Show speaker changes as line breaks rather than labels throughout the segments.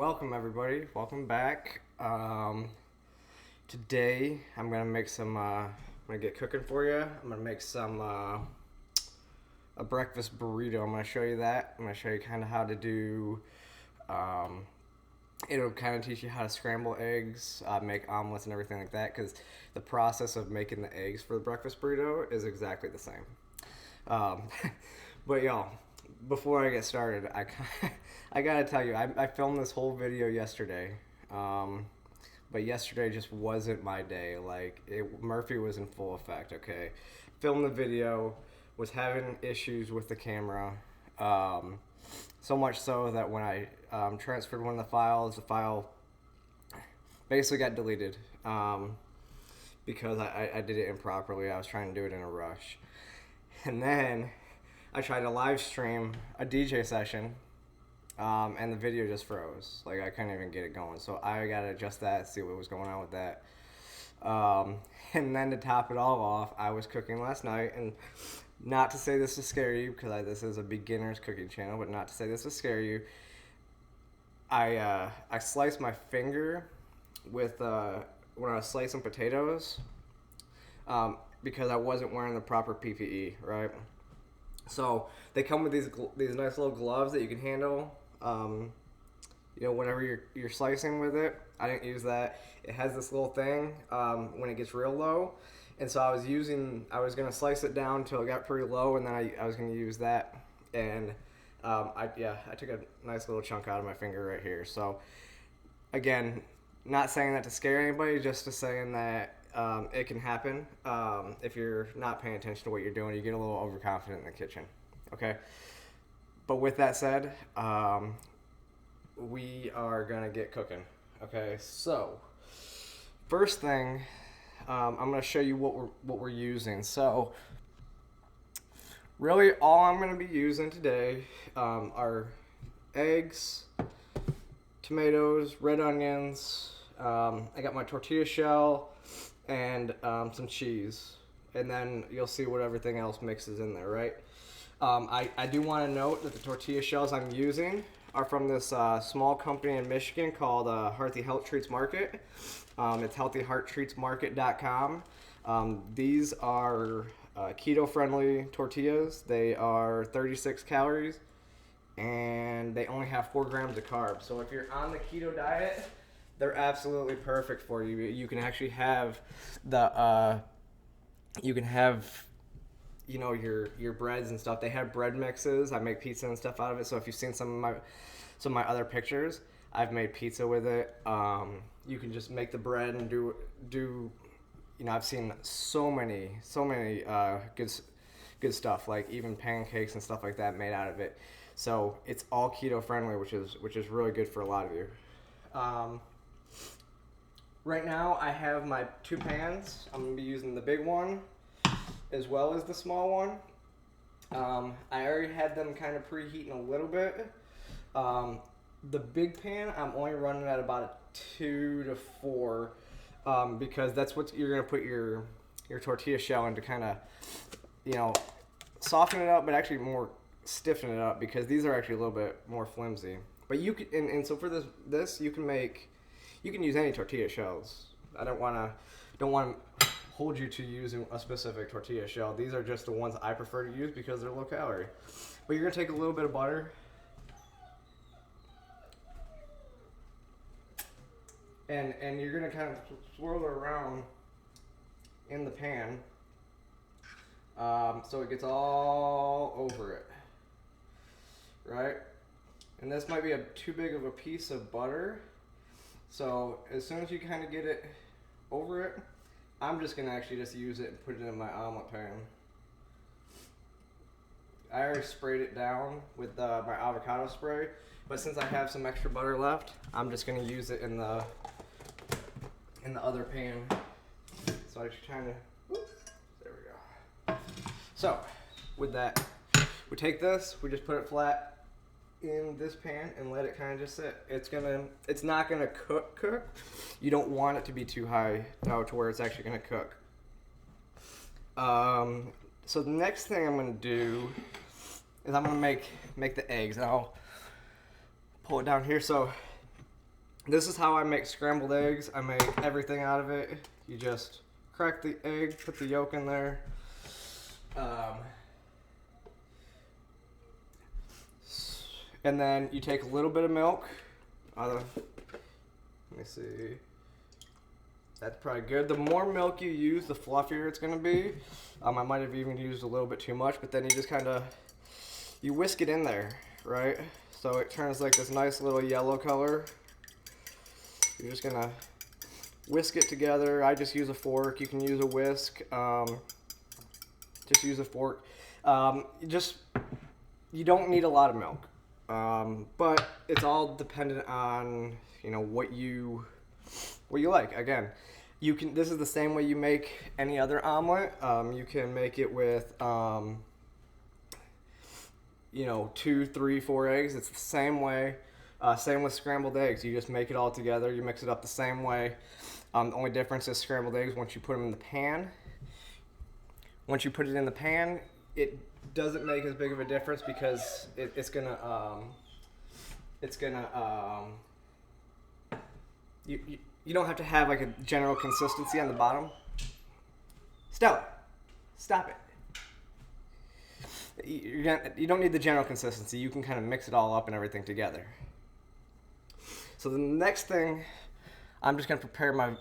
welcome everybody. Welcome back. Today I'm gonna make some. I'm gonna get cooking for you. I'm gonna make some a breakfast burrito. I'm gonna show you that. I'm gonna show you kind of how to do. It'll kind of teach you how to scramble eggs, make omelets, and everything like that. Because the process of making the eggs for the breakfast burrito is exactly the same. Um, but y'all, before I get started, I gotta tell you, I filmed this whole video yesterday, but yesterday just wasn't my day. Murphy was in full effect. Okay, filmed the video, was having issues with the camera, so much so that when I transferred one of the file basically got deleted because I did it improperly. I was trying to do it in a rush. And then I tried to live stream a DJ session, and the video just froze. Like, I couldn't even get it going. So I got to adjust that, see what was going on with that. And then to top it all off, I was cooking last night. And not to say this to scare you, because this is a beginner's cooking channel, but not to say this to scare you. I sliced my finger with when I was slicing potatoes. Because I wasn't wearing the proper PPE, right? So they come with these nice little gloves that you can handle, whenever you're slicing with it. I didn't use that. It has this little thing when it gets real low, and so I was gonna slice it down until it got pretty low, and then I was gonna use that, and I took a nice little chunk out of my finger right here. So again, not saying that to scare anybody, just to saying that. It can happen if you're not paying attention to what you're doing. You get a little overconfident in the kitchen, okay? But with that said, we are gonna get cooking, okay? So first thing, I'm gonna show you what we're using. So really, all I'm gonna be using today are eggs, tomatoes, red onions. I got my tortilla shell and some cheese, and then you'll see what everything else mixes in there, right? I do want to note that the tortilla shells I'm using are from this small company in Michigan called Healthy Health Treats Market. It's healthyhearttreatsmarket.com. These are keto-friendly tortillas. They are 36 calories, and they only have 4 grams of carbs. So if you're on the keto diet, they're absolutely perfect for you. You can actually have your breads and stuff. They have bread mixes. I make pizza and stuff out of it. So if you've seen some of my other pictures, I've made pizza with it. You can just make the bread and do. I've seen so many good stuff, like even pancakes and stuff like that made out of it. So it's all keto friendly, which is really good for a lot of you. Right now, I have my 2 pans. I'm going to be using the big one as well as the small one. I already had them kind of preheating a little bit. The big pan, I'm only running at about a 2 to 4 because that's what you're going to put your tortilla shell in to kind of, soften it up, but actually more stiffen it up, because these are actually a little bit more flimsy. But you can, and so for this you can use any tortilla shells. I don't want to hold you to using a specific tortilla shell. These are just the ones I prefer to use because they're low calorie. But you're gonna take a little bit of butter and you're gonna kind of swirl it around in the pan, so it gets all over it, right? And this might be too big of a piece of butter. So as soon as you kind of get it over it, I'm just going to actually just use it and put it in my omelet pan. I already sprayed it down with my avocado spray, but since I have some extra butter left, I'm just going to use it in the other pan. So I just kind of, there we go. So with that, we take this, we just put it flat in this pan and let it kind of just sit. It's not gonna cook. You don't want it to be too high to where it's actually gonna cook. So the next thing I'm gonna do is I'm gonna make the eggs, and I'll pull it down here. So This is how I make scrambled eggs. I make everything out of it. You just crack the egg, put the yolk in there. And then you take a little bit of milk. Let me see. That's probably good. The more milk you use, the fluffier it's going to be. I might have even used a little bit too much, but then you just kind of, you whisk it in there, right? So it turns like this nice little yellow color. You're just going to whisk it together. I just use a fork. You can use a whisk. Just use a fork. You don't need a lot of milk. But it's all dependent on, what you like. Again, this is the same way you make any other omelet. You can make it with, 2, 3, 4 eggs. It's the same way. Same with scrambled eggs. You just make it all together. You mix it up the same way. The only difference is scrambled eggs, once you put them in the pan. Once you put it in the pan, it doesn't make as big of a difference because it's gonna you don't have to have like a general consistency on the bottom. Stella, stop it. You don't need the general consistency. You can kind of mix it all up and everything together. So the next thing, I'm just gonna prepare my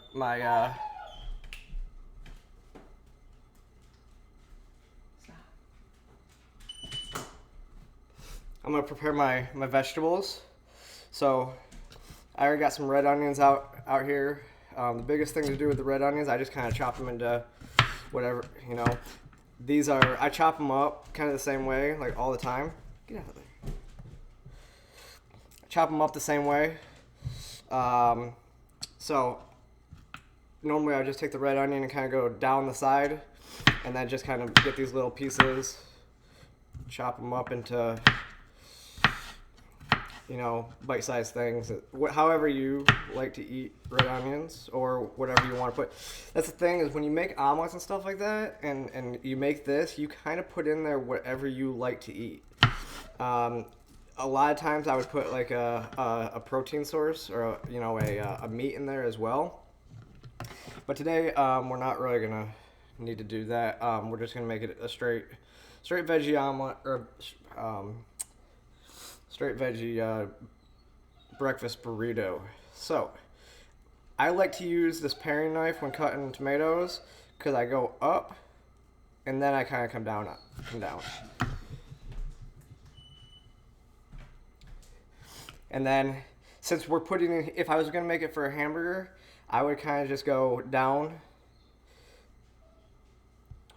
I'm gonna prepare my vegetables. So I already got some red onions out here. The biggest thing to do with the red onions, I just kind of chop them into whatever, I chop them up kind of the same way, like all the time. Get out of there. I chop them up the same way. So normally I just take the red onion and kind of go down the side and then just kind of get these little pieces, chop them up into bite-sized things. However you like to eat red onions or whatever you want to put. That's the thing, is when you make omelets and stuff like that, and you make this, you kind of put in there whatever you like to eat. A lot of times I would put like a protein source or a meat in there as well. But today we're not really gonna need to do that. We're just gonna make it a straight veggie omelet or straight veggie breakfast burrito. So I like to use this paring knife when cutting tomatoes because I go up and then I kind of come down. And then since we're putting in, if I was going to make it for a hamburger, I would kind of just go down.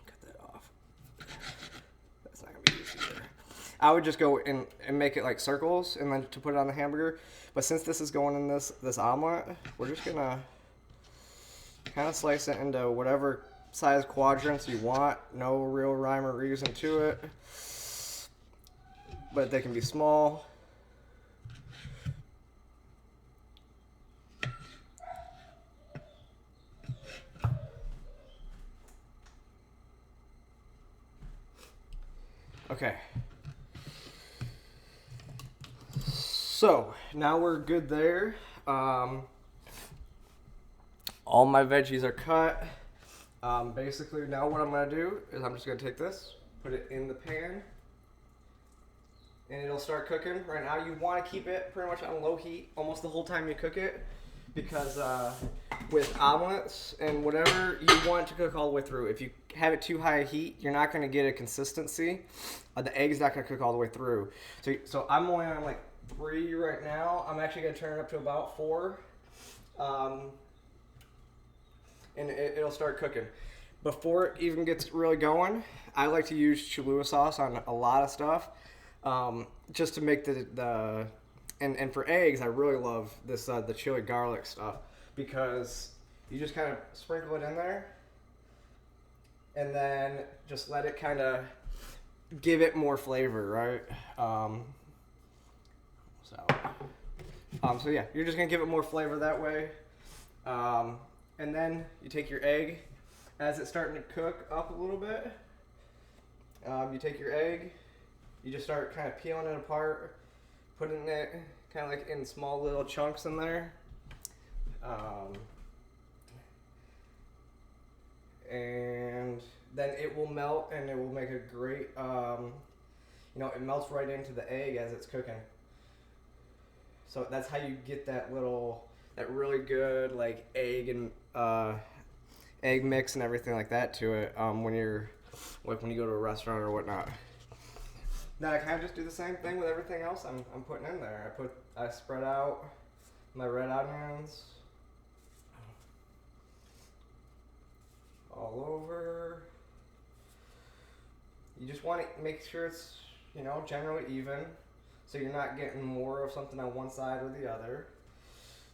Cut that off. That's not going to be easy either. I would just go in and make it like circles and then to put it on the hamburger. But since this is going in this omelet, we're just going to kind of slice it into whatever size quadrants you want. No real rhyme or reason to it. But they can be small. Okay. So now we're good there. All my veggies are cut. Basically now what I'm going to do is I'm just going to take this, put it in the pan, and it'll start cooking. Right now you want to keep it pretty much on low heat almost the whole time you cook it, because with omelets and whatever, you want it to cook all the way through. If you have it too high a heat, you're not going to get a consistency. The egg's not going to cook all the way through. So I'm only on like 3 right now. I'm actually going to turn it up to about 4. And it'll start cooking. Before it even gets really going, I like to use Cholula sauce on a lot of stuff, just to make the and for eggs, I really love this the chili garlic stuff, because you just kind of sprinkle it in there, and then just let it kind of give it more flavor, right? So yeah, you're just gonna give it more flavor that way. And then you take your egg, as it's starting to cook up a little bit. You take your egg, you just start kind of peeling it apart, putting it kind of like in small little chunks in there. Um, and then it will melt and it will make a great, it melts right into the egg as it's cooking. So that's how you get that really good like egg and egg mix and everything like that to it when you go to a restaurant or whatnot. Now I kind of just do the same thing with everything else I'm putting in there. I spread out my red onions all over. You just want to make sure it's, generally even, so you're not getting more of something on one side or the other.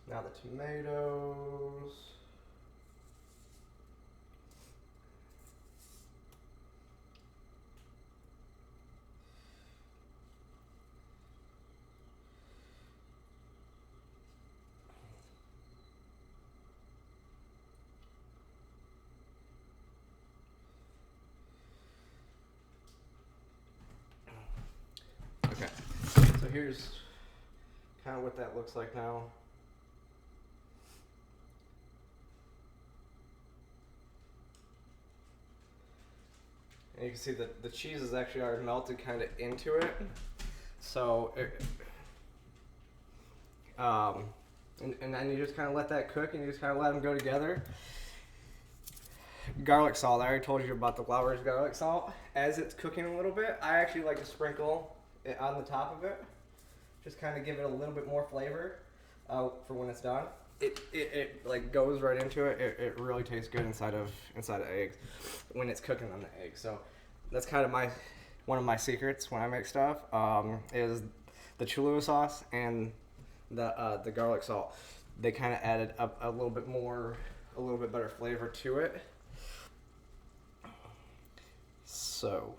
Now the tomatoes. Okay, so here's kind of what that looks like now. And you can see that the cheese is actually already melted kind of into it. So, and then you just kind of let that cook and you just kind of let them go together. Garlic salt, I already told you about the Lowry's garlic salt. As it's cooking a little bit, I actually like to sprinkle it on the top of it. Just kind of give it a little bit more flavor for when it's done. It like goes right into it. It really tastes good inside of eggs when it's cooking on the egg. So that's kind of one of my secrets when I make stuff is the Cholula sauce and the garlic salt. They kind of added a little bit better flavor to it. So,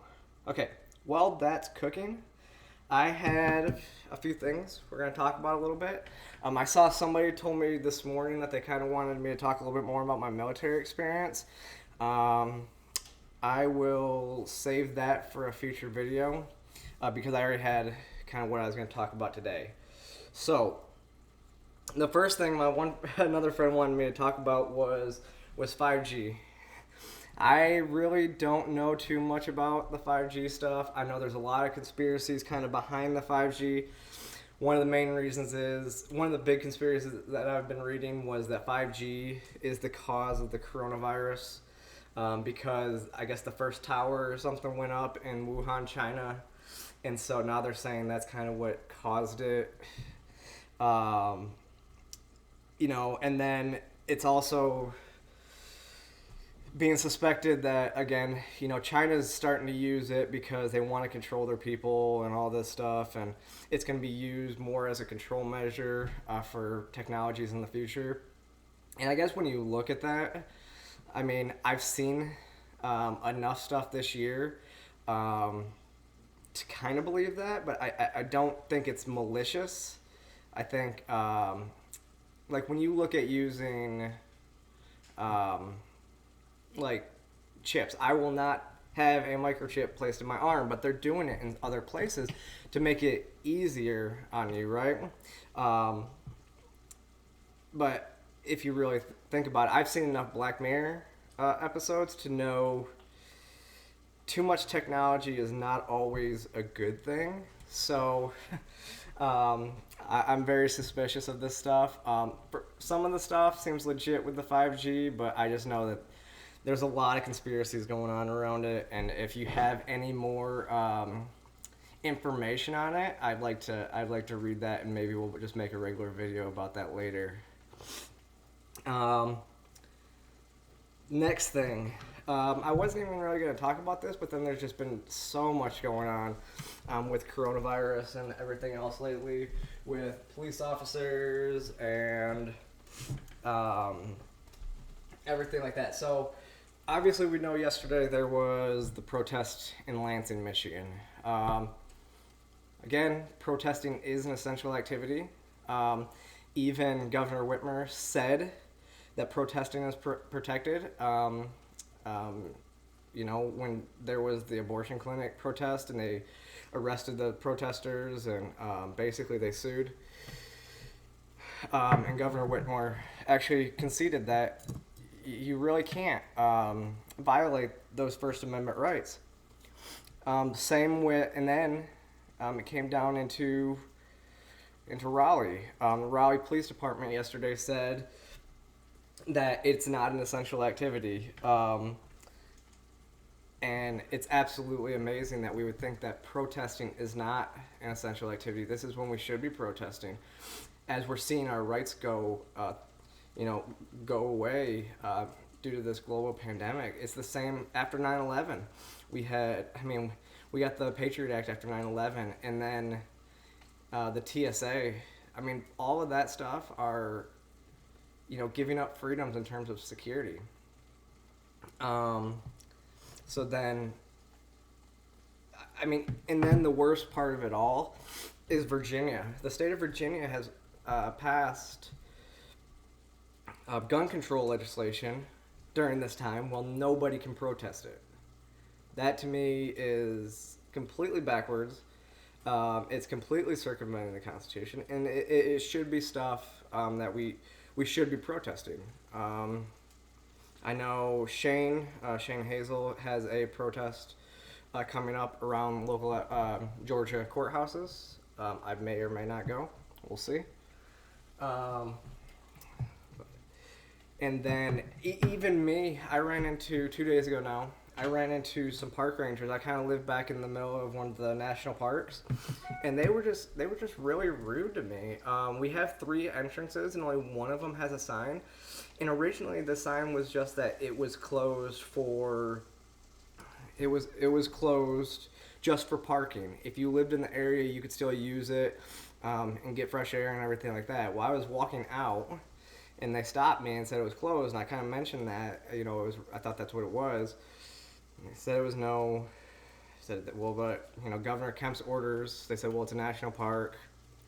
okay, while that's cooking, I had a few things we're going to talk about a little bit. I saw somebody told me this morning that they kind of wanted me to talk a little bit more about my military experience. I will save that for a future video because I already had kind of what I was going to talk about today. So, the first thing another friend wanted me to talk about was 5G. I really don't know too much about the 5G stuff. I know there's a lot of conspiracies kind of behind the 5G. One of the big conspiracies that I've been reading was that 5G is the cause of the coronavirus because I guess the first tower or something went up in Wuhan, China. And so now they're saying that's kind of what caused it. And then it's also being suspected that, again, China's starting to use it because they want to control their people and all this stuff, and it's going to be used more as a control measure for technologies in the future. And I guess when you look at that, I mean, I've seen enough stuff this year to kind of believe that, but I don't think it's malicious. I think, like, when you look at using like chips, I will not have a microchip placed in my arm, but they're doing it in other places to make it easier on you, right? But if you really think about it, I've seen enough Black Mirror episodes to know too much technology is not always a good thing. So I'm very suspicious of this stuff. Some of the stuff seems legit with the 5G, but I just know that there's a lot of conspiracies going on around it, and if you have any more information on it, I'd like to read that, and maybe we'll just make a regular video about that later. Next thing, I wasn't even really going to talk about this, but then there's just been so much going on with coronavirus and everything else lately with police officers and everything like that. So obviously we know yesterday there was the protest in Lansing, Michigan. Again, protesting is an essential activity. Even Governor Whitmer said that protesting is protected. When there was the abortion clinic protest and they arrested the protesters and basically they sued and Governor Whitmore actually conceded that you really can't violate those First Amendment rights. Same with, and then it came down into Raleigh. The Raleigh Police Department yesterday said that it's not an essential activity. And it's absolutely amazing that we would think that protesting is not an essential activity. This is when we should be protesting. As we're seeing our rights go away due to this global pandemic. It's the same after 9/11. We got the Patriot Act after 9/11, and then the TSA. I mean, all of that stuff are, giving up freedoms in terms of security. So then, and then the worst part of it all is Virginia. The state of Virginia has passed gun control legislation during this time while nobody can protest it. That to me is completely backwards. It's completely circumventing the Constitution, and it should be stuff that we should be protesting. I know Shane Hazel has a protest coming up around local Georgia courthouses. I may or may not go. We'll see. And then even me, I ran into 2 days ago now. I ran into some park rangers. I kind of live back in the middle of one of the national parks, and they were just really rude to me. We have 3 entrances, and only one of them has a sign. And originally, the sign was just that it was closed for. It was closed just for parking. If you lived in the area, you could still use it and get fresh air and everything like that. Well, I was walking out, and they stopped me and said it was closed, and I kind of mentioned that. I thought that's what it was. They said it was no. Said that, well, but Governor Kemp's orders. They said, well, it's a national park.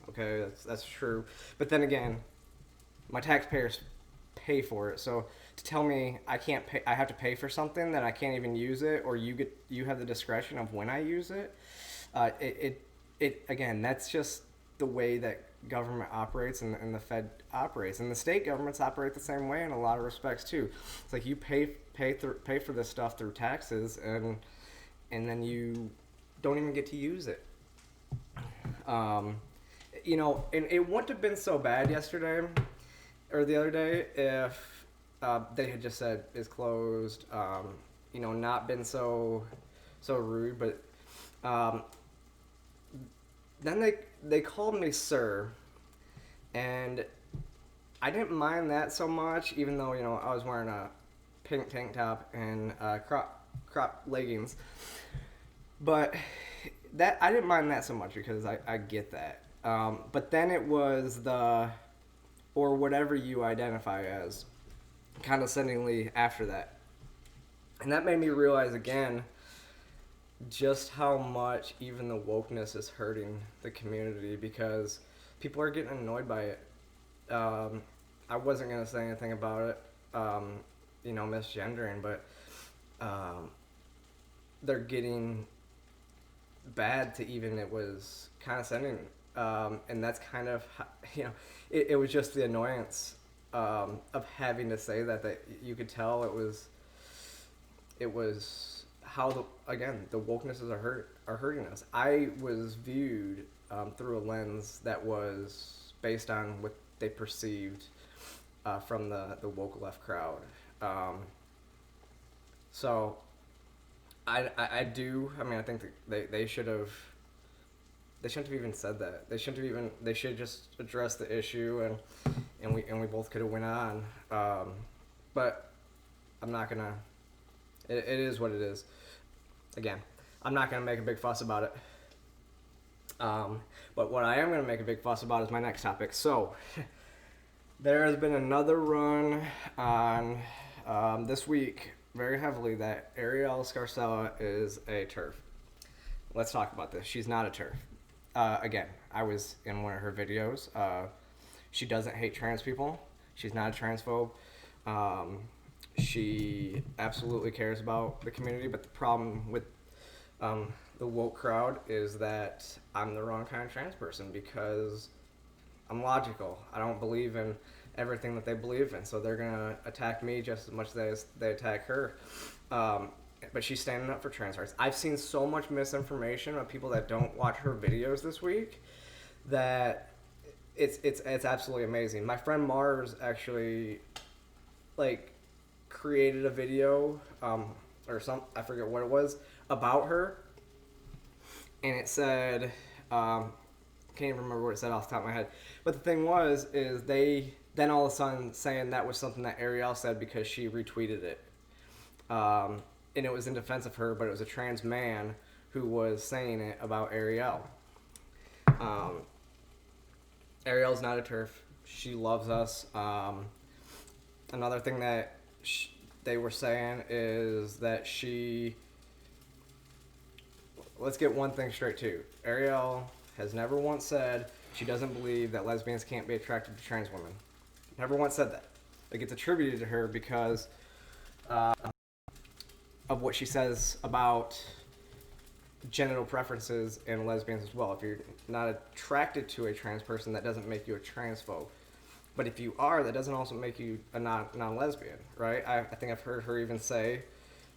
Okay, that's true. But then again, my taxpayers pay for it. So to tell me I can't pay, I have to pay for something that I can't even use it, or you have the discretion of when I use it. It again, that's just the way that government operates and the Fed operates, and the state governments operate the same way in a lot of respects too. It's like you pay for this stuff through taxes, and then you don't even get to use it. And it wouldn't have been so bad yesterday or the other day if they had just said it's closed. Not been so rude, but then they called me sir, and I didn't mind that so much, even though I was wearing a pink tank top and crop leggings. But that I didn't mind that so much because I get that. But then it was or whatever you identify as, condescendingly after that. And that made me realize again just how much even the wokeness is hurting the community, because people are getting annoyed by it. I wasn't going to say anything about it, misgendering, but they're getting bad to even it was condescending. And that's kind of, it was just the annoyance of having to say that you could tell it was how the wokenesses are hurting us. I was viewed through a lens that was based on what they perceived from the woke left crowd. So I think that they should have. They shouldn't have even said that. They should just address the issue, and we both could have went on. But I'm not gonna. It is what it is. Again, I'm not gonna make a big fuss about it. But what I am gonna make a big fuss about is my next topic. So there has been another run on this week very heavily that Arielle Scarcella is a TERF. Let's talk about this. She's not a TERF. Again, I was in one of her videos. She doesn't hate trans people. She's not a transphobe. She absolutely cares about the community, but the problem with the woke crowd is that I'm the wrong kind of trans person, because I'm logical. I don't believe in everything that they believe in, so they're gonna attack me just as much as they attack her. Um, but she's standing up for trans rights. I've seen so much misinformation of people that don't watch her videos this week that it's absolutely amazing. My friend Mars actually like created a video or some, I forget what it was, about her, and it said can't even remember what it said off the top of my head. But the thing was, is they then all of a sudden saying that was something that Arielle said because she retweeted it, and it was in defense of her, but it was a trans man who was saying it about Arielle. Arielle's not a TERF. She loves us. Another thing that they were saying is that she. Let's get one thing straight too. Arielle has never once said she doesn't believe that lesbians can't be attracted to trans women. Never once said that. It gets attributed to her because of what she says about genital preferences in lesbians as well. If you're not attracted to a trans person, that doesn't make you a transphobe. But if you are, that doesn't also make you a non-lesbian, right? I think I've heard her even say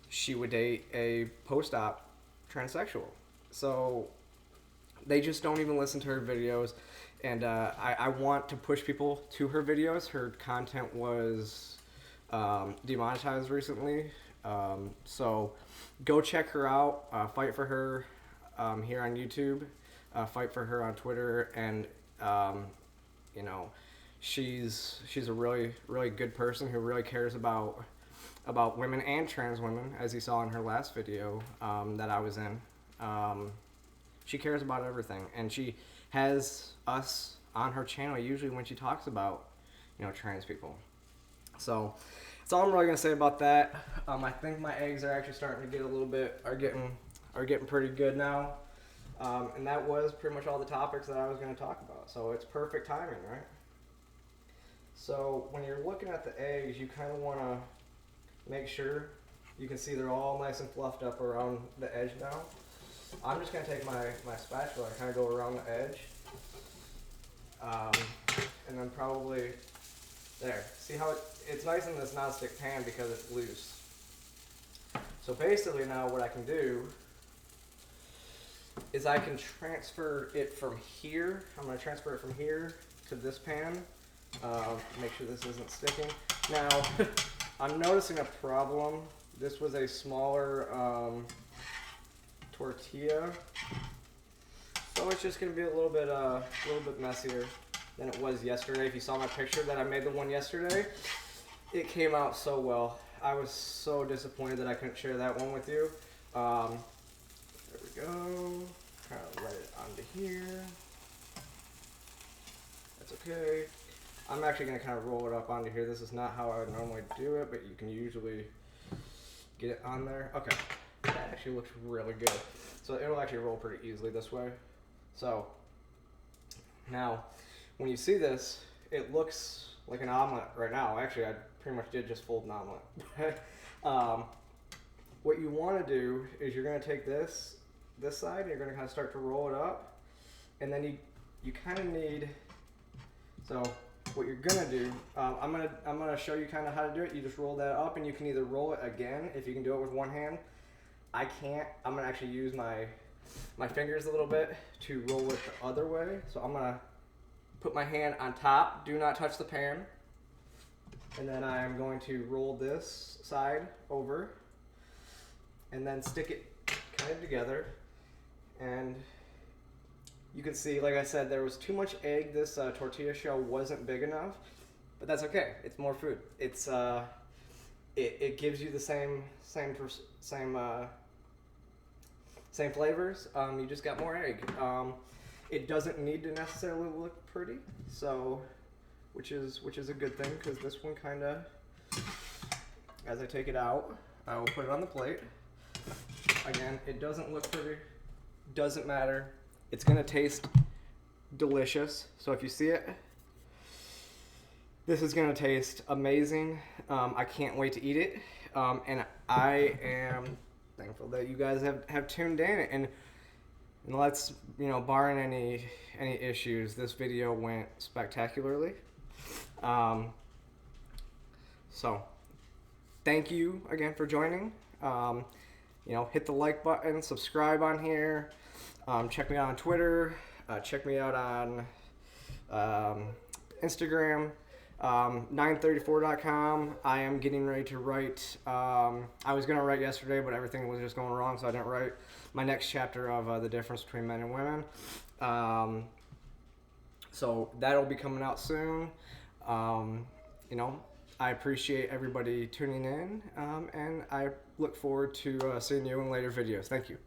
she would date a post-op transsexual. So they just don't even listen to her videos. And I want to push people to her videos. Her content was demonetized recently. So go check her out. Fight for her here on YouTube. Fight for her on Twitter. And, you know, she's a really, really good person who really cares about women and trans women, as you saw in her last video that I was in. She cares about everything, and she has us on her channel usually when she talks about, you know, trans people. So that's all I'm really gonna say about that. I think my eggs are actually starting to get a little bit are getting pretty good now, and that was pretty much all the topics that I was gonna talk about. So it's perfect timing, right? So when you're looking at the eggs, you kind of want to make sure you can see they're all nice and fluffed up around the edge now. I'm just going to take my spatula and kind of go around the edge. And then probably there. See how it's nice in this nonstick pan because it's loose. So basically now what I can do is I can transfer it from here. I'm going to transfer it from here to this pan. Make sure this isn't sticking. Now, I'm noticing a problem. This was a smaller tortilla, so it's just gonna be a little bit messier than it was yesterday. If you saw my picture that I made the one yesterday, it came out so well. I was so disappointed that I couldn't share that one with you. There we go. Kind of let it onto here. That's okay. I'm actually going to kind of roll it up onto here. This is not how I would normally do it, but you can usually get it on there. Okay, that actually looks really good. So it'll actually roll pretty easily this way. So now, when you see this, it looks like an omelet right now. Actually, I pretty much did just fold an omelet. What you want to do is you're going to take this side, and you're going to kind of start to roll it up, and then you kind of need, so what you're gonna do, I'm gonna show you kind of how to do it. You just roll that up, and you can either roll it again if you can do it with one hand. I can't. I'm gonna actually use my fingers a little bit to roll it the other way. So I'm gonna put my hand on top. Do not touch the pan. And then I'm going to roll this side over, and then stick it kind of together. And you can see, like I said, there was too much egg. This tortilla shell wasn't big enough, but that's okay. It's more food. It's it gives you the same flavors. You just got more egg. It doesn't need to necessarily look pretty, so which is a good thing, because this one kind of, as I take it out, I will put it on the plate. Again, it doesn't look pretty. Doesn't matter. It's gonna taste delicious. So if you see it, this is gonna taste amazing. I can't wait to eat it. And I am thankful that you guys have tuned in. And And let's, barring any issues, this video went spectacularly. So, thank you again for joining. Hit the like button, subscribe on here. Check me out on Twitter. Check me out on Instagram. 934.com. I am getting ready to write. I was going to write yesterday, but everything was just going wrong, so I didn't write my next chapter of the difference between men and women. So that'll be coming out soon. I appreciate everybody tuning in, and I look forward to seeing you in later videos. Thank you.